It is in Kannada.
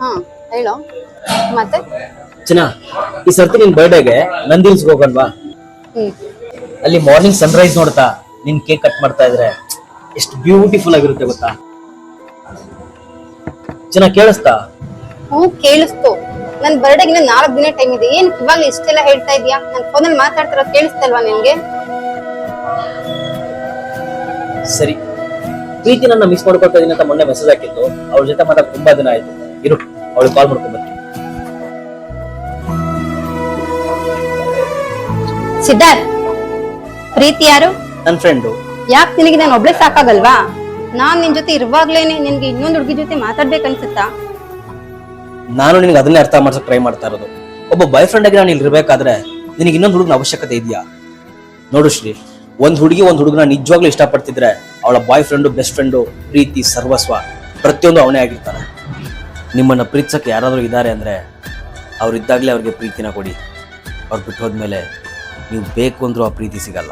ಹಾ ಹೇಳೋ ಮತ್ತೆ. ಚಿನ್ನ, ಈ ಸರ್ತಿ ನಿನ್ ಬರ್ಡೇಗೆ ನಂದಿಲ್ಸ್ ಹೋಗೋಣವಾ? ಅಲ್ಲಿ ಮಾರ್ನಿಂಗ್ ಸನ್ರೈಸ್ ನೋಡ್ತಾ ನಿನ್ ಕೇಕ್ ಕಟ್ ಮಾಡ್ತಾ ಇದ್ರೆ ಎಷ್ಟು ಬ್ಯೂಟಿಫುಲ್ ಆಗಿರುತ್ತೆ ಗೊತ್ತಾ? ಚಿನ್ನ ಕೇಳಿಸ್ತಾ? ಕೇಳಿಸ್ತು. ನನ್ ಬರ್ಡೇಗಿನ 4 ದಿನ ಟೈಮ್ ಇದೆ. ಏನ್ ಇವಾಗ ಇಷ್ಟೆಲ್ಲ ಹೇಳ್ತಾ ಇದೀಯಾ? ನನ್ ಫೋನಲ್ಲಿ ಮಾತಾಡ್ತಿರೋ ಕೇಳಿಸ್ತಲ್ವಾ ನಿನ್ಗೆ? ಸರಿ, ಪ್ರೀತಿ ನನ್ನ ಮಿಸ್ ಮಾಡ್ಕೊಳ್ತಾ ಇದೀನಿ ಅಂತ ಮೊನ್ನೆ ಮೆಸೇಜ್ ಹಾಕಿತ್ತು. ಅವ್ರ ಜೊತೆ ಮಾತಾಡ ತುಂಬಾ ದಿನ ಆಯ್ತು. ಇರು, ಅವಳಿಗೆ ಕಾಲ್ ಮಾಡ್ಕೊಂಡ್ ಬರ್ತೀನಿ. ಸಿದ್ಧಾರ್ಥ್, ಪ್ರೀತಿ ಯಾರು? ನನ್ನ ಫ್ರೆಂಡು. ಯಾಕೆ ನಿನಗೆ ನಾನು ಒಬ್ಳೆ ಸಾಕಾಗಲ್ವಾ? ನಾನ್ ನಿನ್ ಜೊತೆ ಇರುವಾಗ್ಲೇನೆ ನಿನ್ಗೆ ಇನ್ನೊಂದು ಹುಡುಗಿ ಜೊತೆ ಮಾತಾಡ್ಬೇಕನ್ಸುತ್ತಾ? ನಾನು ನಿನ್ಗೆ ಅದನ್ನೇ ಅರ್ಥ ಮಾಡ್ಸಕ್ ಟ್ರೈ ಮಾಡ್ತಾ ಇರೋದು. ಒಬ್ಬ ಬಾಯ್ ಫ್ರೆಂಡ್ ಆಗಿ ನಾನು ಇಲ್ಲಿ ಇರ್ಬೇಕಾದ್ರೆ ನಿನಗೆ ಇನ್ನೊಂದು ಹುಡುಗನ ಅವಶ್ಯಕತೆ ಇದೆಯಾ? ನೋಡು ಶ್ರೀ, ಒಂದ್ ಹುಡುಗನ ನಿಜವಾಗ್ಲೂ ಇಷ್ಟಪಡ್ತಿದ್ರೆ ಅವಳ ಬಾಯ್ ಫ್ರೆಂಡು, ಬೆಸ್ಟ್ ಫ್ರೆಂಡು, ಪ್ರೀತಿ, ಸರ್ವಸ್ವ ಪ್ರತಿಯೊಂದು ಅವನೇ ಆಗಿರ್ತಾನೆ. ನಿಮ್ಮನ್ನ ಪ್ರೀತಿಸಕ್ಕೆ ಯಾರಾದ್ರೂ ಇದ್ದಾರೆ ಅಂದ್ರೆ ಅವ್ರಿದ್ದಾಗ್ಲೇ ಅವ್ರಿಗೆ ಪ್ರೀತಿನ ಕೊಡಿ. ಅವ್ರು ಬಿಟ್ಟು ಹೋದ್ಮೇಲೆ ನೀವು ಬೇಕು ಅಂದ್ರೂ ಆ ಪ್ರೀತಿ ಸಿಗಲ್ಲ.